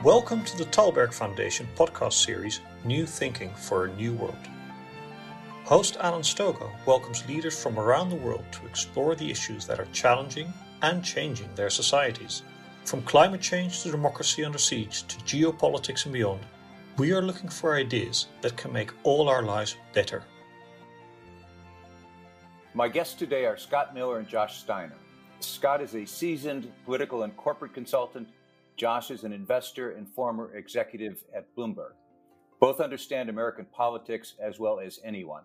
Welcome to the Thalberg Foundation podcast series, New Thinking for a New World. Host Alan Stogo welcomes leaders from around the world to explore the issues that are challenging and changing their societies. From climate change to democracy under siege to geopolitics and beyond, we are looking for ideas that can make all our lives better. My guests today are Scott Miller and Josh Steiner. Scott is a seasoned political and corporate consultant. Josh is an investor and former executive at Bloomberg. Both understand American politics as well as anyone.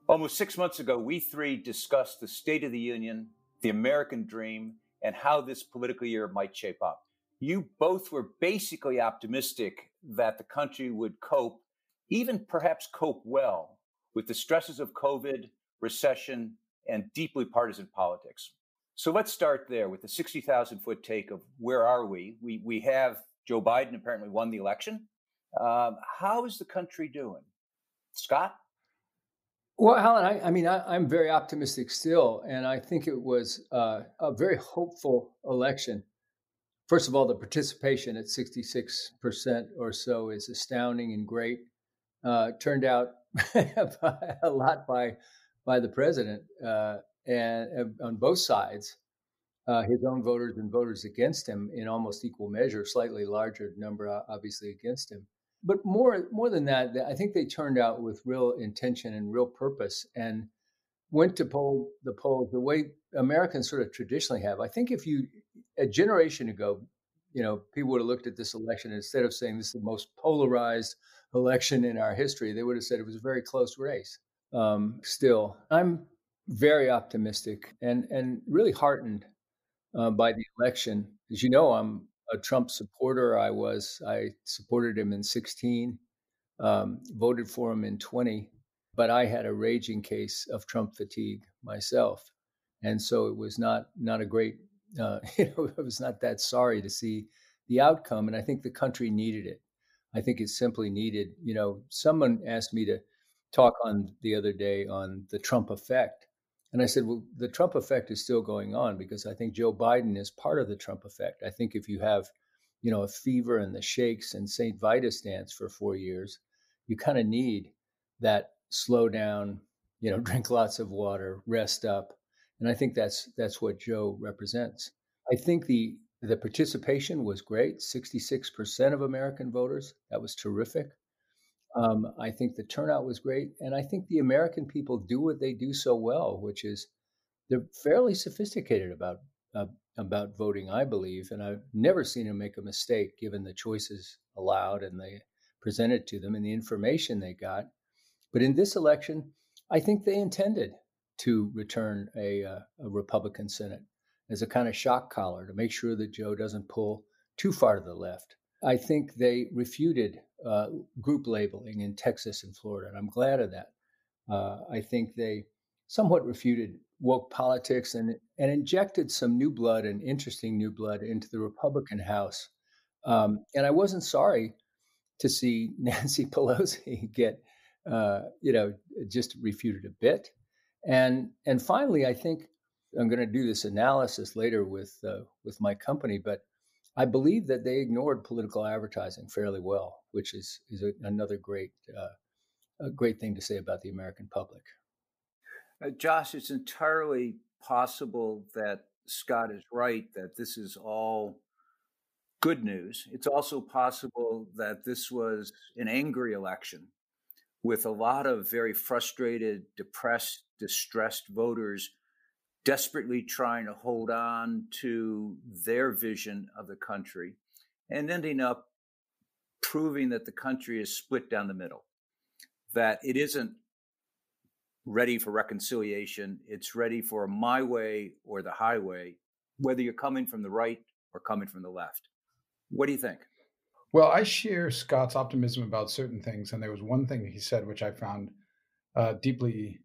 Almost 6 months ago, we three discussed the State of the Union, the American dream, and how this political year might shape up. You both were basically optimistic that the country would cope, even perhaps cope well, with the stresses of COVID, recession, and deeply partisan politics. So let's start there with the 60,000-foot take of where are we? We have Joe Biden apparently won the election. How is the country doing? Scott? Well, Alan, I'm very optimistic still, and I think it was a very hopeful election. First of all, the participation at 66% or so is astounding and great. Turned out a lot by the president and on both sides, his own voters and voters against him in almost equal measure, slightly larger number obviously against him. But more than that, I think they turned out with real intention and real purpose and went to the polls the way Americans sort of traditionally have. I think if a generation ago, people would have looked at this election and instead of saying this is the most polarized election in our history, they would have said it was a very close race. Still, I'm very optimistic and really heartened by the election. As you know, I'm a Trump supporter. I supported him in 2016, voted for him in 2020, but I had a raging case of Trump fatigue myself. And so it was not a great, I was not that sorry to see the outcome. And I think the country needed it. I think it simply needed, someone asked me to talk on the other day on the Trump effect. And I said, well, the Trump effect is still going on because I think Joe Biden is part of the Trump effect. I think if you have, a fever and the shakes and St. Vitus dance for 4 years, you kind of need that slow down, drink lots of water, rest up. And I think that's what Joe represents. I think the participation was great, 66% of American voters. That was terrific. I think the turnout was great. And I think the American people do what they do so well, which is they're fairly sophisticated about voting, I believe. And I've never seen them make a mistake given the choices allowed and they presented to them and the information they got. But in this election, I think they intended to return a Republican Senate as a kind of shock collar to make sure that Joe doesn't pull too far to the left. I think they refuted group labeling in Texas and Florida, and I'm glad of that. I think they somewhat refuted woke politics and injected some new blood and interesting new blood into the Republican House. And I wasn't sorry to see Nancy Pelosi get, just refuted a bit. And finally, I think I'm going to do this analysis later with my company, but I believe that they ignored political advertising fairly well, which is another great thing to say about the American public. Josh, it's entirely possible that Scott is right, that this is all good news. It's also possible that this was an angry election with a lot of very frustrated, depressed, distressed voters desperately trying to hold on to their vision of the country and ending up proving that the country is split down the middle, that it isn't ready for reconciliation. It's ready for my way or the highway, whether you're coming from the right or coming from the left. What do you think? Well, I share Scott's optimism about certain things. And there was one thing he said, which I found deeply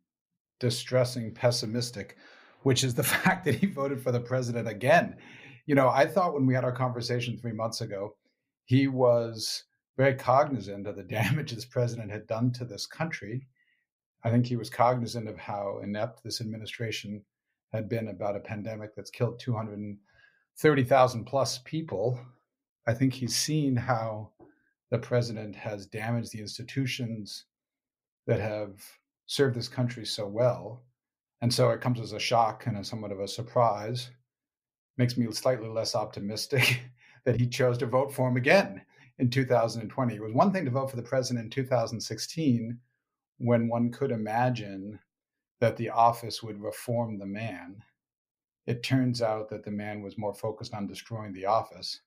distressing, pessimistic, which is the fact that he voted for the president again. I thought when we had our conversation 3 months ago, he was very cognizant of the damage this president had done to this country. I think he was cognizant of how inept this administration had been about a pandemic that's killed 230,000 plus people. I think he's seen how the president has damaged the institutions that have served this country so well. And so it comes as a shock and as somewhat of a surprise. Makes me slightly less optimistic that he chose to vote for him again in 2020. It was one thing to vote for the president in 2016, when one could imagine that the office would reform the man. It turns out that the man was more focused on destroying the office,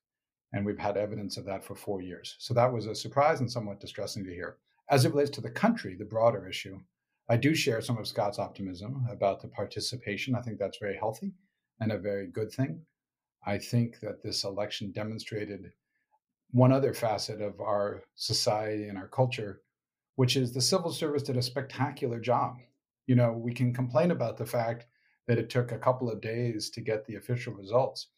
and we've had evidence of that for 4 years. So that was a surprise and somewhat distressing to hear. As it relates to the country, the broader issue, I do share some of Scott's optimism about the participation. I think that's very healthy and a very good thing. I think that this election demonstrated one other facet of our society and our culture, which is the civil service did a spectacular job. You know, we can complain about the fact that it took a couple of days to get the official results,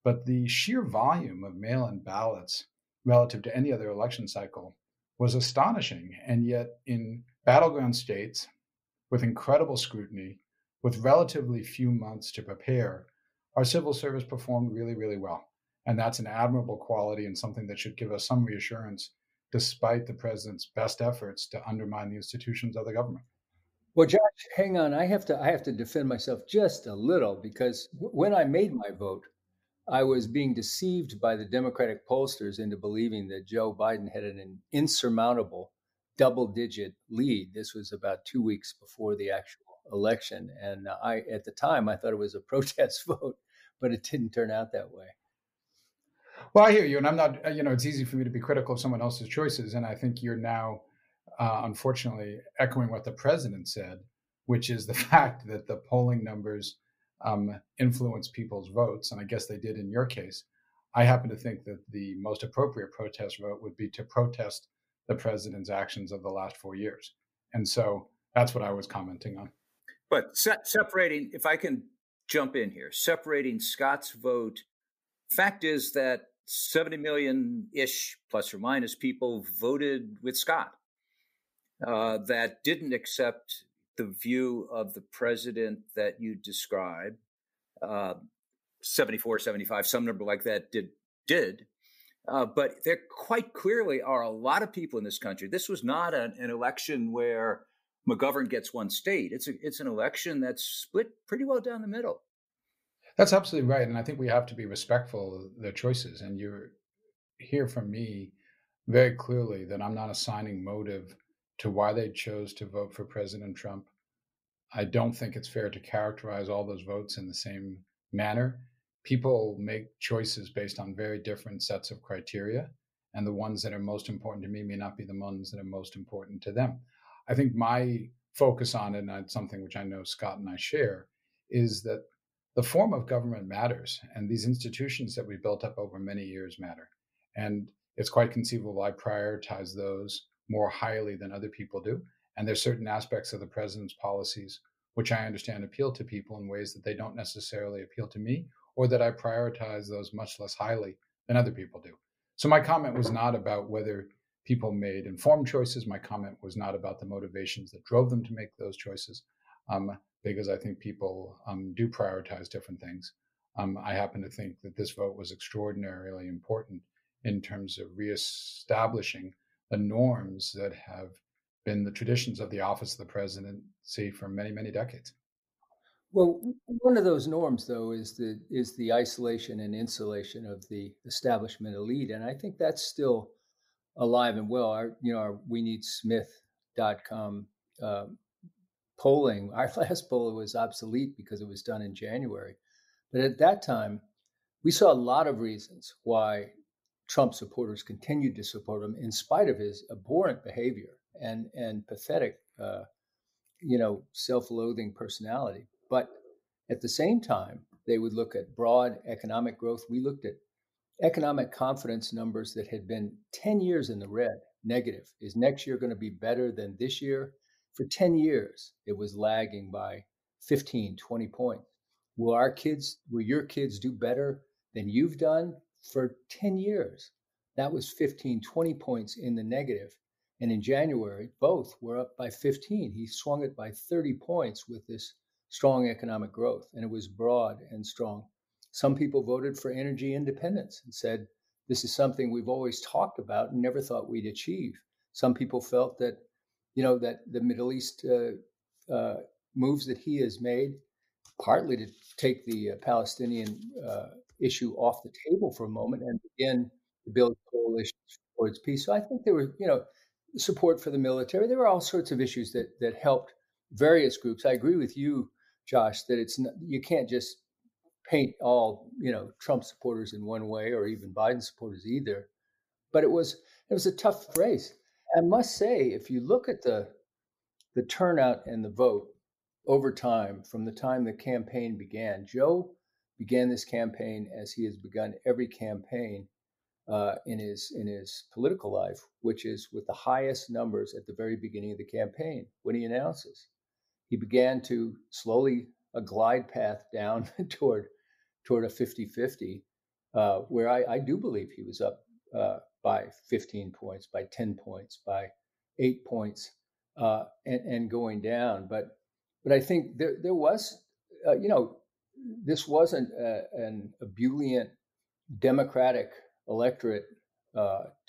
but the sheer volume of mail-in ballots relative to any other election cycle was astonishing. And yet in battleground states, with incredible scrutiny, with relatively few months to prepare, our civil service performed really, really well. And that's an admirable quality and something that should give us some reassurance, despite the president's best efforts to undermine the institutions of the government. Well, Josh, hang on. I have to defend myself just a little, because when I made my vote, I was being deceived by the Democratic pollsters into believing that Joe Biden had an insurmountable double-digit lead. This was about 2 weeks before the actual election, and at the time, I thought it was a protest vote, but it didn't turn out that way. Well, I hear you, and I'm not, it's easy for me to be critical of someone else's choices, and I think you're now, unfortunately, echoing what the president said, which is the fact that the polling numbers influence people's votes, and I guess they did in your case. I happen to think that the most appropriate protest vote would be to protest the president's actions of the last 4 years. And so that's what I was commenting on. But separating, if I can jump in here, separating Scott's vote, fact is that 70 million-ish, plus or minus, people voted with Scott that didn't accept the view of the president that you described. 74, 75, some number like that did. But there quite clearly are a lot of people in this country. This was not an election where McGovern gets one state. It's an election that's split pretty well down the middle. That's absolutely right. And I think we have to be respectful of their choices. And you hear from me very clearly that I'm not assigning motive to why they chose to vote for President Trump. I don't think it's fair to characterize all those votes in the same manner. People make choices based on very different sets of criteria, and the ones that are most important to me may not be the ones that are most important to them. I think my focus on it, and it's something which I know Scott and I share, is that the form of government matters, and these institutions that we built up over many years matter. And it's quite conceivable I prioritize those more highly than other people do. And there's certain aspects of the president's policies which I understand appeal to people in ways that they don't necessarily appeal to me, or that I prioritize those much less highly than other people do. So my comment was not about whether people made informed choices. My comment was not about the motivations that drove them to make those choices, because I think people do prioritize different things. I happen to think that this vote was extraordinarily important in terms of reestablishing the norms that have been the traditions of the office of the presidency for many, many decades. Well, one of those norms, though, is the isolation and insulation of the establishment elite, and I think that's still alive and well. Our WeNeedSmith.com polling, our last poll was obsolete because it was done in January, but at that time, we saw a lot of reasons why Trump supporters continued to support him in spite of his abhorrent behavior and pathetic, self-loathing personality. But at the same time, they would look at broad economic growth. We looked at economic confidence numbers that had been 10 years in the red, negative. Is next year going to be better than this year? For 10 years, it was lagging by 15, 20 points. Will your kids do better than you've done? For 10 years, that was 15, 20 points in the negative. And in January, both were up by 15. He swung it by 30 points with this strong economic growth, and it was broad and strong. Some people voted for energy independence and said this is something we've always talked about and never thought we'd achieve. Some people felt that, that the Middle East moves that he has made, partly to take the Palestinian issue off the table for a moment and begin to build coalitions towards peace. So I think there were, support for the military. There were all sorts of issues that helped various groups. I agree with you, Josh, that it's not, you can't just paint all Trump supporters in one way, or even Biden supporters either. But it was a tough race. I must say, if you look at the turnout and the vote over time, from the time the campaign began, Joe began this campaign as he has begun every campaign in his political life, which is with the highest numbers at the very beginning of the campaign when he announces. He began to slowly a glide path down toward a 50-50, where I do believe he was up by 15 points, by 10 points, by 8 points, and going down. But I think there was, this wasn't an ebullient Democratic electorate.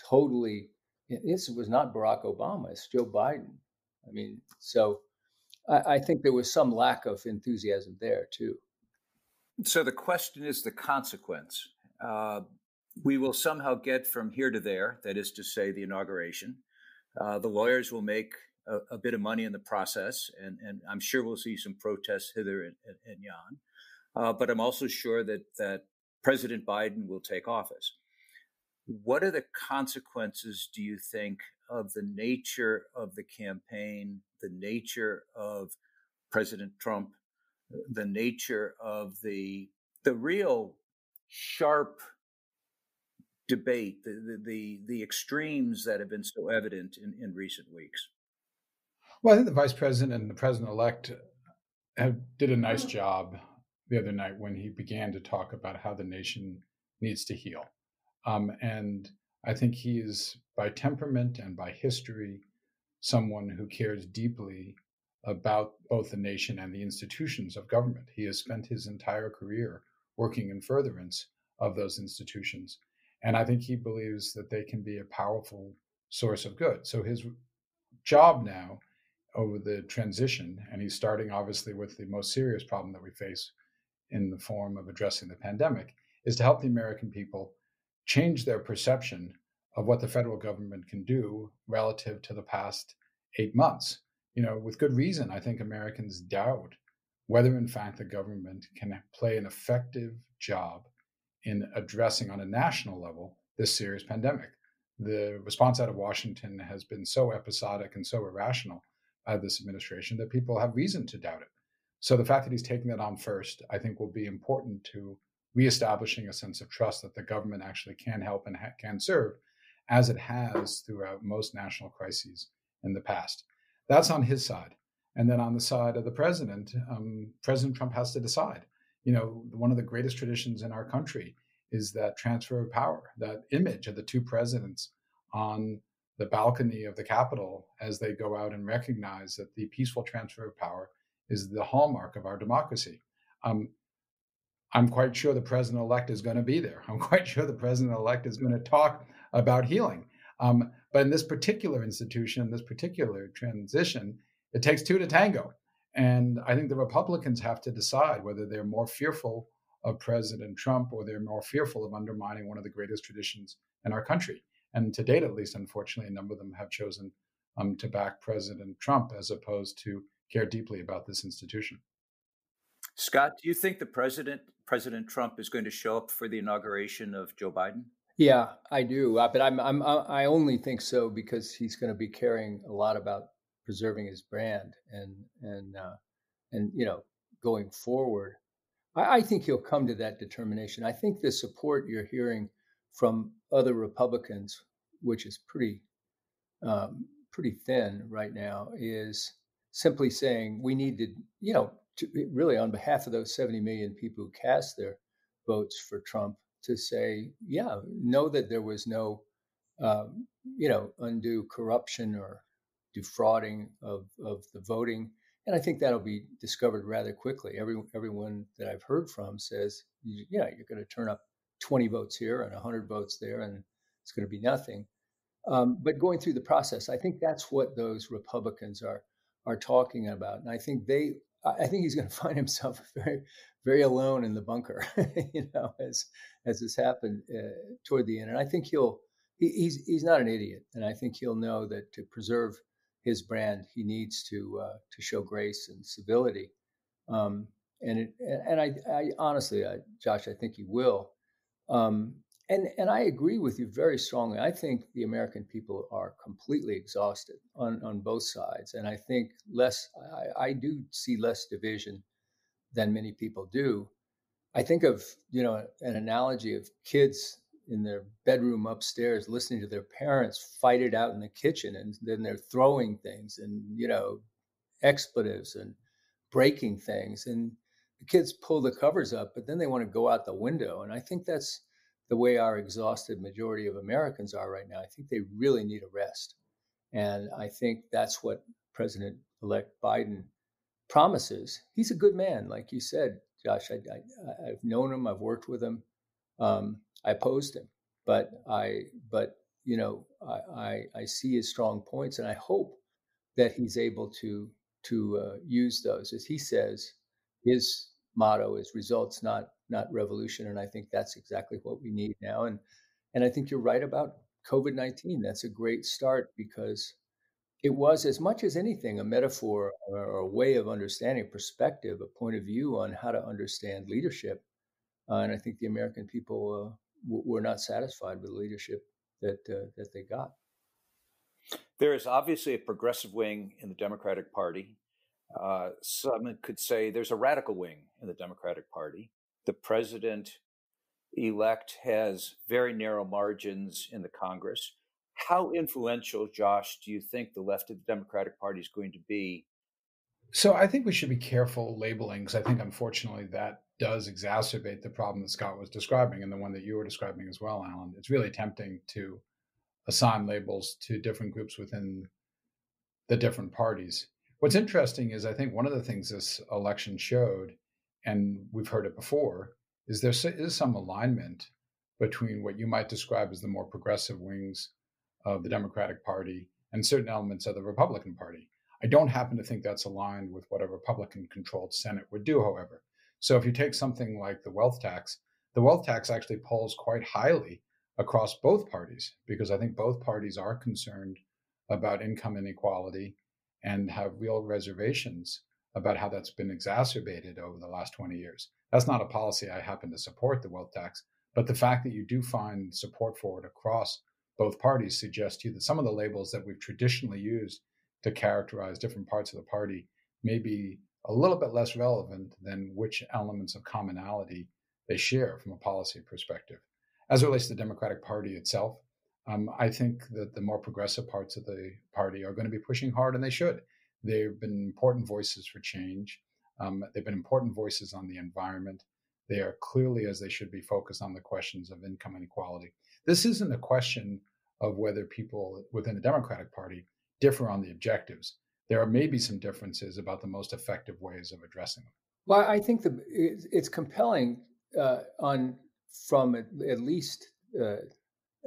Totally, this was not Barack Obama. It's Joe Biden. I mean, so I think there was some lack of enthusiasm there too. So the question is the consequence. We will somehow get from here to there, that is to say, the inauguration. The lawyers will make a bit of money in the process, and I'm sure we'll see some protests hither and yon. But I'm also sure that President Biden will take office. What are the consequences, do you think, of the nature of the campaign, the nature of President Trump, the nature of the real sharp debate, the extremes that have been so evident in recent weeks? Well, I think the vice president and the president-elect did a nice job the other night when he began to talk about how the nation needs to heal. And I think he is, by temperament and by history, someone who cares deeply about both the nation and the institutions of government. He has spent his entire career working in furtherance of those institutions. And I think he believes that they can be a powerful source of good. So his job now over the transition, and he's starting obviously with the most serious problem that we face in the form of addressing the pandemic, is to help the American people change their perception of what the federal government can do relative to the past 8 months. With good reason, I think Americans doubt whether in fact the government can play an effective job in addressing on a national level this serious pandemic. The response out of Washington has been so episodic and so irrational by this administration that people have reason to doubt it. So the fact that he's taking that on first, I think, will be important to reestablishing a sense of trust that the government actually can help and can serve, as it has throughout most national crises in the past. That's on his side. And then on the side of the president, President Trump has to decide. One of the greatest traditions in our country is that transfer of power, that image of the two presidents on the balcony of the Capitol as they go out and recognize that the peaceful transfer of power is the hallmark of our democracy. I'm quite sure the president-elect is going to be there. I'm quite sure the president-elect is going to talk about healing. But in this particular institution, this particular transition, it takes two to tango. And I think the Republicans have to decide whether they're more fearful of President Trump or they're more fearful of undermining one of the greatest traditions in our country. And to date, at least, unfortunately, a number of them have chosen to back President Trump as opposed to care deeply about this institution. Scott, do you think President Trump is going to show up for the inauguration of Joe Biden? Yeah, I do. But I only think so because he's going to be caring a lot about preserving his brand and going forward. I think he'll come to that determination. I think the support you're hearing from other Republicans, which is pretty thin right now, is simply saying we need to, really on behalf of those 70 million people who cast their votes for Trump, to say, know that there was no, undue corruption or defrauding of the voting. And I think that'll be discovered rather quickly. Everyone that I've heard from says, you're going to turn up 20 votes here and 100 votes there, and it's going to be nothing. But going through the process, I think that's what those Republicans are talking about, and I think he's going to find himself very, very alone in the bunker, as this happened toward the end. And I think he's not an idiot, and I think he'll know that to preserve his brand, he needs to show grace and civility. And I honestly, Josh, I think he will. And I agree with you very strongly. I think the American people are completely exhausted on both sides, and I think I do see less division than many people do. I think of an analogy of kids in their bedroom upstairs listening to their parents fight it out in the kitchen, and then they're throwing things and expletives and breaking things, and the kids pull the covers up, but then they want to go out the window. And I think that's the way our exhausted majority of Americans are right now. I think they really need a rest. And I think that's what President-elect Biden promises. He's a good man, like you said, Josh. I've known him. I've worked with him. I opposed him, but I see his strong points, and I hope that he's able to use those. As he says, his motto is results, not revolution, and I think that's exactly what we need now. And I think you're right about COVID-19. That's a great start, because it was, as much as anything, a metaphor or a way of understanding, perspective, a point of view on how to understand leadership. And I think the American people were not satisfied with the leadership that they got. There is obviously a progressive wing in the Democratic Party. Some could say there's a radical wing in the Democratic Party. The president-elect has very narrow margins in the Congress. How influential, Josh, do you think the left of the Democratic Party is going to be? So I think we should be careful labeling, because I think, unfortunately, that does exacerbate the problem that Scott was describing, and the one that you were describing as well, Alan. It's really tempting to assign labels to different groups within the different parties. What's interesting is, I think one of the things this election showed, and we've heard it before, is there is some alignment between what you might describe as the more progressive wings of the Democratic Party and certain elements of the Republican Party. I don't happen to think that's aligned with what a Republican-controlled Senate would do, however. So if you take something like the wealth tax actually polls quite highly across both parties, because I think both parties are concerned about income inequality and have real reservations about how that's been exacerbated over the last 20 years. That's not a policy I happen to support, the wealth tax, but the fact that you do find support for it across both parties suggests to you that some of the labels that we've traditionally used to characterize different parts of the party may be a little bit less relevant than which elements of commonality they share from a policy perspective. As it relates to the Democratic Party itself, I think that the more progressive parts of the party are going to be pushing hard, and they should. They've been important voices for change. They've been important voices on the environment. They are clearly, as they should be, focused on the questions of income inequality. This isn't a question of whether people within the Democratic Party differ on the objectives. There are maybe some differences about the most effective ways of addressing them. Well, I think it's compelling from at least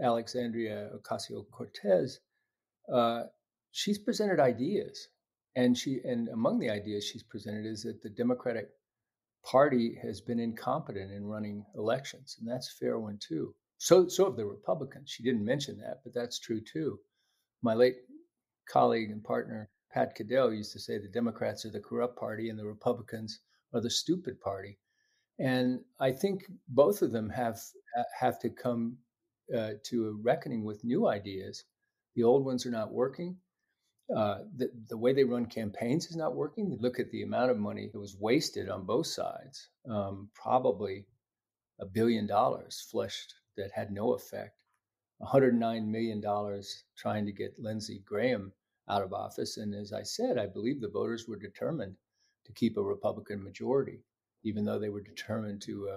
Alexandria Ocasio-Cortez. She's presented ideas, and among the ideas she's presented is that the Democratic Party has been incompetent in running elections, and that's a fair one too. So have the Republicans. She didn't mention that, but that's true too. My late colleague and partner Pat Caddell used to say the Democrats are the corrupt party and the Republicans are the stupid party. And I think both of them have to come to a reckoning with new ideas. The old ones are not working. The way they run campaigns is not working. Look at the amount of money that was wasted on both sides. Probably $1 billion flushed that had no effect. $109 million trying to get Lindsey Graham out of office. And as I said, I believe the voters were determined to keep a Republican majority, even though they were determined to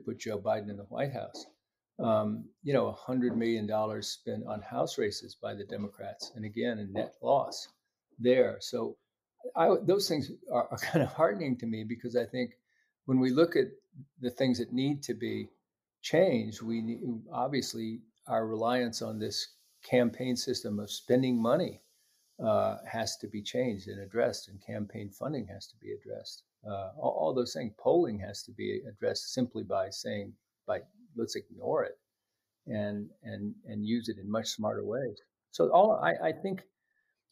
put Joe Biden in the White House. $100 million spent on House races by the Democrats, and again, a net loss there. So those things are kind of heartening to me, because I think when we look at the things that need to be change, obviously our reliance on this campaign system of spending money has to be changed and addressed, and campaign funding has to be addressed. All those things. Polling has to be addressed simply by saying, let's ignore it and use it in much smarter ways. So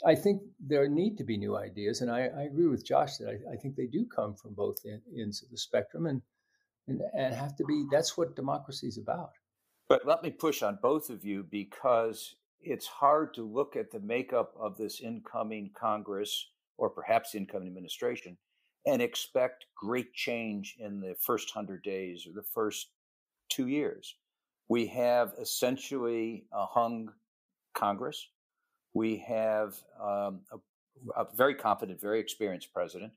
I think there need to be new ideas, and I agree with Josh that I think they do come from both ends of the spectrum, and have to be. That's what democracy is about. But let me push on both of you, because it's hard to look at the makeup of this incoming Congress, or perhaps incoming administration, and expect great change in the first 100 days or the first 2 years. We have essentially a hung Congress. We have a very competent, very experienced president,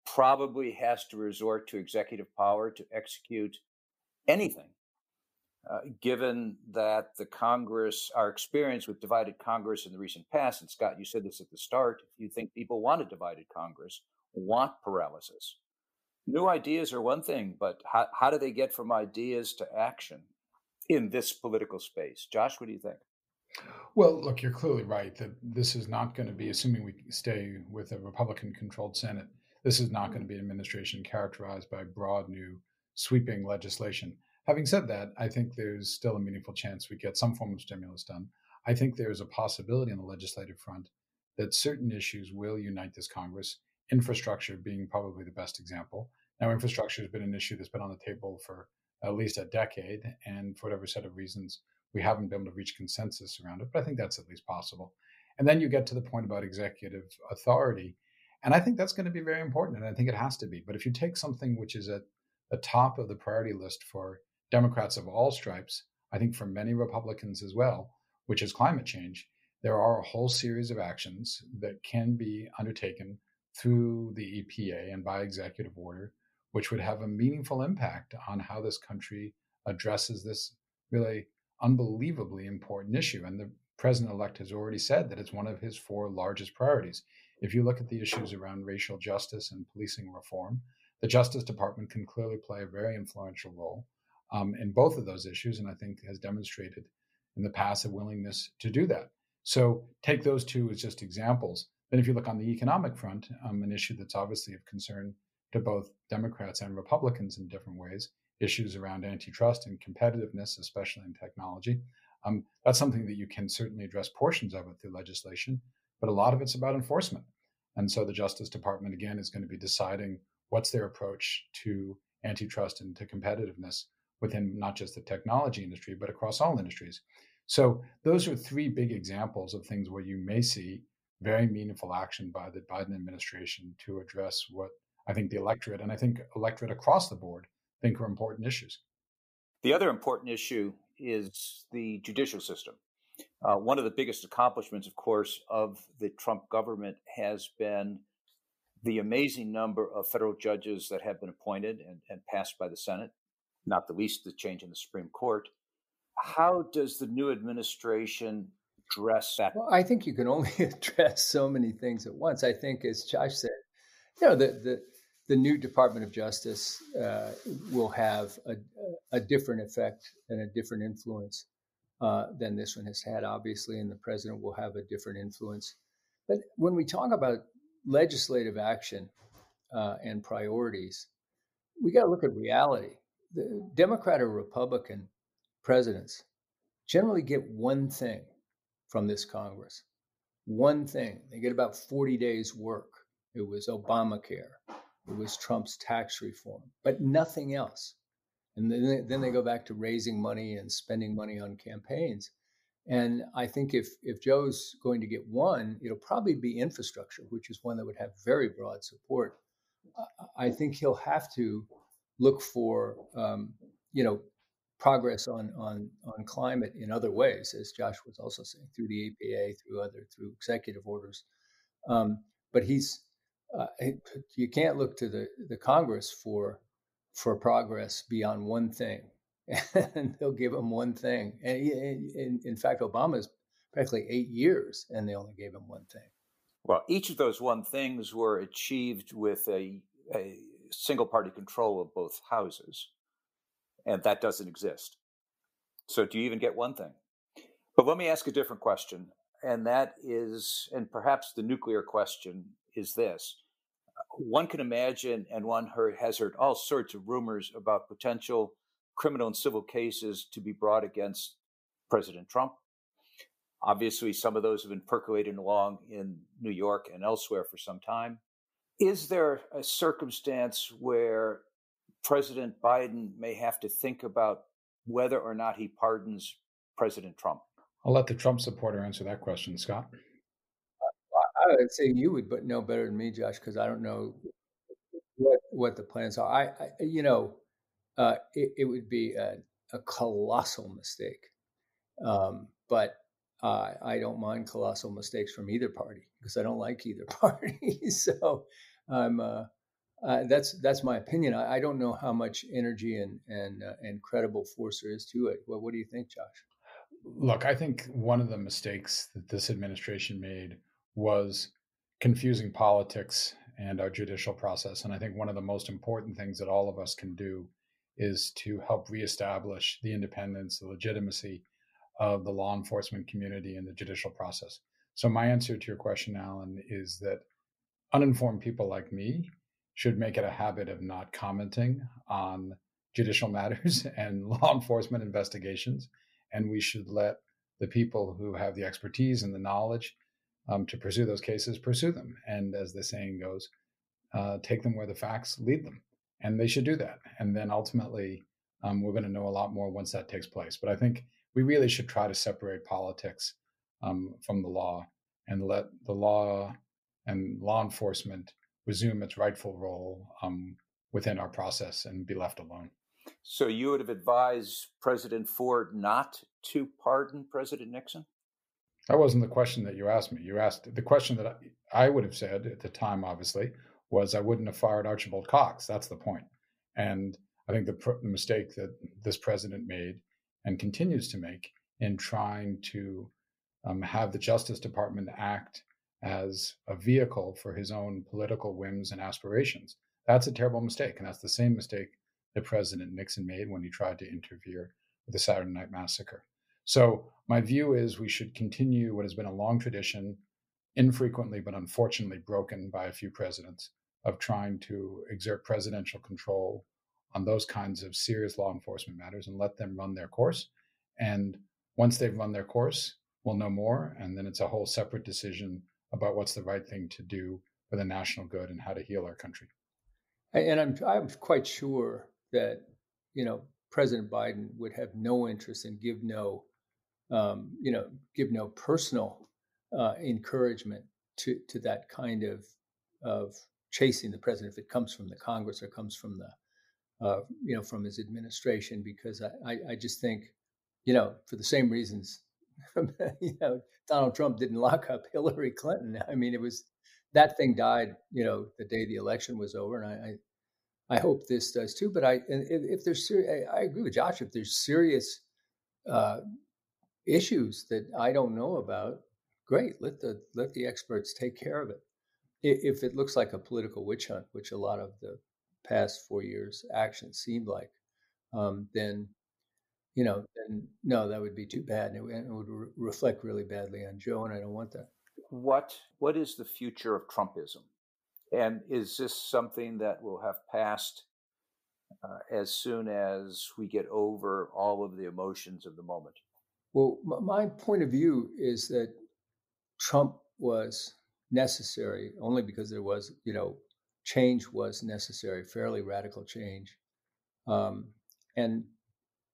probably has to resort to executive power to execute anything. Given that the Congress, our experience with divided Congress in the recent past, and Scott, you said this at the start, if you think people want a divided Congress, want paralysis. New ideas are one thing, but how do they get from ideas to action in this political space? Josh, what do you think? Well, look, you're clearly right that this is not going to be, assuming we stay with a Republican-controlled Senate, this is not going to be an administration characterized by broad, new, sweeping legislation. Having said that, I think there's still a meaningful chance we get some form of stimulus done. I think there's a possibility on the legislative front that certain issues will unite this Congress, infrastructure being probably the best example. Now, infrastructure has been an issue that's been on the table for at least a decade, and for whatever set of reasons, we haven't been able to reach consensus around it, but I think that's at least possible. And then you get to the point about executive authority, and I think that's going to be very important, and I think it has to be. But if you take something which is at the top of the priority list for Democrats of all stripes, I think for many Republicans as well, which is climate change, there are a whole series of actions that can be undertaken through the EPA and by executive order, which would have a meaningful impact on how this country addresses this really unbelievably important issue. And the president-elect has already said that it's one of his 4 largest priorities. If you look at the issues around racial justice and policing reform, the Justice Department can clearly play a very influential role in both of those issues, and I think has demonstrated in the past a willingness to do that. So take those two as just examples. Then if you look on the economic front, an issue that's obviously of concern to both Democrats and Republicans in different ways, issues around antitrust and competitiveness, especially in technology. That's something that you can certainly address portions of it through legislation, but a lot of it's about enforcement. And so the Justice Department, again, is going to be deciding what's their approach to antitrust and to competitiveness within not just the technology industry, but across all industries. So those are 3 big examples of things where you may see very meaningful action by the Biden administration to address what I think the electorate, and I think electorate across the board, think are important issues. The other important issue is the judicial system. One of the biggest accomplishments, of course, of the Trump government has been the amazing number of federal judges that have been appointed and passed by the Senate, not the least the change in the Supreme Court. How does the new administration address that? Well, I think you can only address so many things at once. I think, as Josh said, the new Department of Justice will have a different effect and a different influence than this one has had, obviously, and the president will have a different influence. But when we talk about legislative action and priorities, we got to look at reality. The Democrat or Republican presidents generally get one thing from this Congress. One thing. They get about 40 days' work. It was Obamacare. It was Trump's tax reform, but nothing else. And then they go back to raising money and spending money on campaigns. And I think if Joe's going to get one, it'll probably be infrastructure, which is one that would have very broad support. I think he'll have to look for, progress on climate in other ways, as Josh was also saying, through the EPA, through executive orders. But you can't look to the Congress for progress beyond one thing, and they'll give him one thing. And in fact, Obama's practically 8 years, and they only gave him one thing. Well, each of those one things were achieved with a single party control of both houses. and that doesn't exist. So do you even get one thing? But let me ask a different question, and that is, and perhaps the nuclear question is this. One can imagine, and one has heard all sorts of rumors about potential criminal and civil cases to be brought against President Trump. Obviously, some of those have been percolating along in New York and elsewhere for some time. Is there a circumstance where President Biden may have to think about whether or not he pardons President Trump? I'll let the Trump supporter answer that question, Scott. I would say you would know better than me, Josh, because I don't know what the plans are. It would be a colossal mistake. But I don't mind colossal mistakes from either party because I don't like either party. So that's my opinion. I don't know how much energy and credible force there is to it. Well, what do you think, Josh? Look, I think one of the mistakes that this administration made was confusing politics and our judicial process. And I think one of the most important things that all of us can do is to help reestablish the independence, the legitimacy of the law enforcement community and the judicial process. So my answer to your question, Alan, is that uninformed people like me should make it a habit of not commenting on judicial matters and law enforcement investigations. And we should let the people who have the expertise and the knowledge to pursue those cases, pursue them. And as the saying goes, take them where the facts lead them. And they should do that. And then ultimately, we're going to know a lot more once that takes place. But I think we really should try to separate politics from the law and let the law and law enforcement resume its rightful role within our process and be left alone. So you would have advised President Ford not to pardon President Nixon? That wasn't the question that you asked me. You asked the question that I would have said at the time, obviously, was I wouldn't have fired Archibald Cox. That's the point. And I think the mistake that this president made and continues to make in trying to have the Justice Department act as a vehicle for his own political whims and aspirations. That's a terrible mistake. And that's the same mistake that President Nixon made when he tried to interfere with the Saturday Night Massacre. So my view is we should continue what has been a long tradition, infrequently but unfortunately broken by a few presidents, of trying to exert presidential control on those kinds of serious law enforcement matters and let them run their course. And once they've run their course, we'll know more. And then it's a whole separate decision about what's the right thing to do for the national good and how to heal our country. And I'm quite sure that, President Biden would have no interest in give no personal encouragement to that kind of chasing the president if it comes from the Congress or comes from the from his administration, because I just think for the same reasons Donald Trump didn't lock up Hillary Clinton. I mean, it was that thing died the day the election was over, and I hope this does too. But if there's I agree with Josh. If there's serious issues that I don't know about, great. Let the experts take care of it. If it looks like a political witch hunt, which a lot of the past 4 years' actions seemed like, then no, that would be too bad, and it would reflect really badly on Joe, and I don't want that. What is the future of Trumpism? And is this something that will have passed as soon as we get over all of the emotions of the moment? Well, my point of view is that Trump was necessary only because there was, change was necessary, fairly radical change. And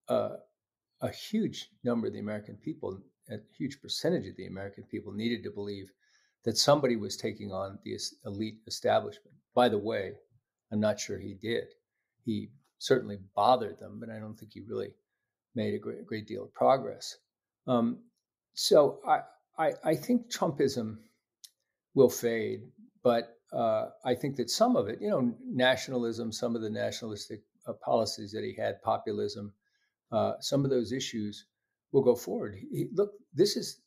a huge number of the American people, a huge percentage of the American people needed to believe that somebody was taking on the elite establishment. By the way, I'm not sure he did. He certainly bothered them, but I don't think he really made a great deal of progress. So I think Trumpism will fade, but I think that some of it, nationalism, some of the nationalistic policies that he had, populism, some of those issues will go forward. Look, this is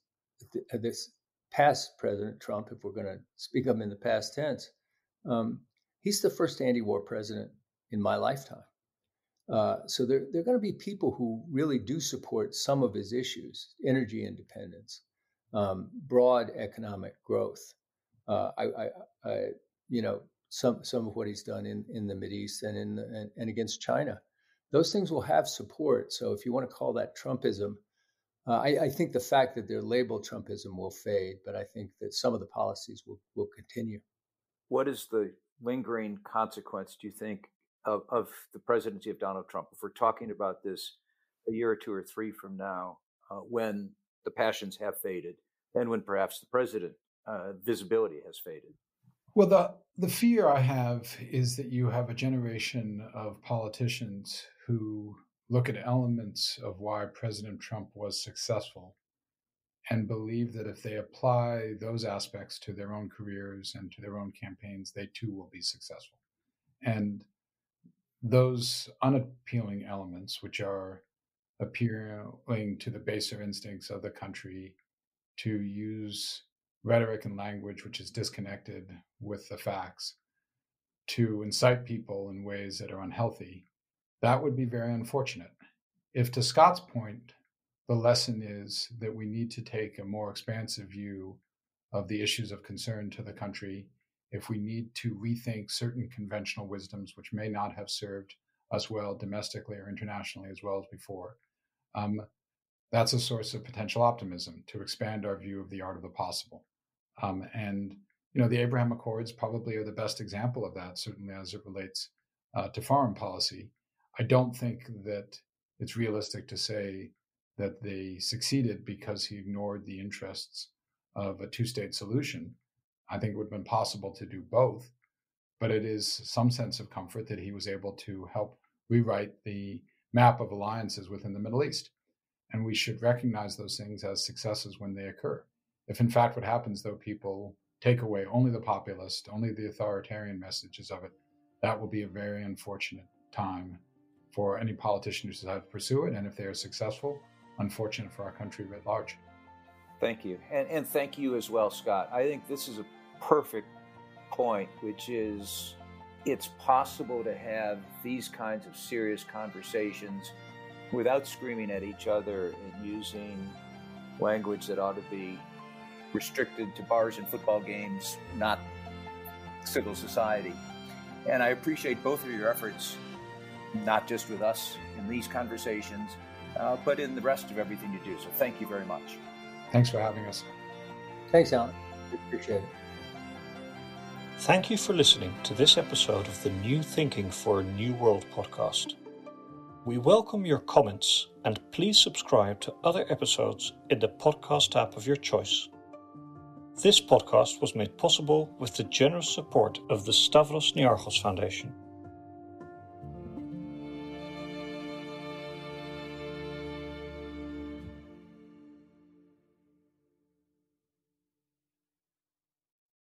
this past President Trump, if we're going to speak of him in the past tense. He's the first anti-war president in my lifetime. So there are going to be people who really do support some of his issues: energy independence, broad economic growth. Some of what he's done in the Mideast and against China. Those things will have support. So if you want to call that Trumpism, I think the fact that they're labeled Trumpism will fade, but I think that some of the policies will continue. What is the lingering consequence, do you think, of the presidency of Donald Trump? If we're talking about this a year or two or three from now, when the passions have faded and when perhaps the president visibility has faded? Well, the fear I have is that you have a generation of politicians who look at elements of why President Trump was successful and believe that if they apply those aspects to their own careers and to their own campaigns, they too will be successful. And those unappealing elements, which are appealing to the baser instincts of the country, to use rhetoric and language which is disconnected with the facts, to incite people in ways that are unhealthy, that would be very unfortunate. If, to Scott's point, the lesson is that we need to take a more expansive view of the issues of concern to the country, if we need to rethink certain conventional wisdoms which may not have served us well domestically or internationally as well as before, that's a source of potential optimism to expand our view of the art of the possible. And the Abraham Accords probably are the best example of that, certainly as it relates to foreign policy. I don't think that it's realistic to say that they succeeded because he ignored the interests of a two-state solution. I think it would have been possible to do both, but it is some sense of comfort that he was able to help rewrite the map of alliances within the Middle East. And we should recognize those things as successes when they occur. If in fact what happens, though, people take away only the populist, only the authoritarian messages of it, that will be a very unfortunate time for any politician who decides to pursue it. And if they are successful, unfortunate for our country writ large. Thank you. And thank you as well, Scott. I think this is a perfect point, which is it's possible to have these kinds of serious conversations without screaming at each other and using language that ought to be restricted to bars and football games, not civil society. And I appreciate both of your efforts, not just with us in these conversations, but in the rest of everything you do. So thank you very much. Thanks for having us. Thanks, Alan. Appreciate it. Thank you for listening to this episode of the New Thinking for a New World podcast. We welcome your comments, and please subscribe to other episodes in the podcast app of your choice. This podcast was made possible with the generous support of the Stavros Niarchos Foundation.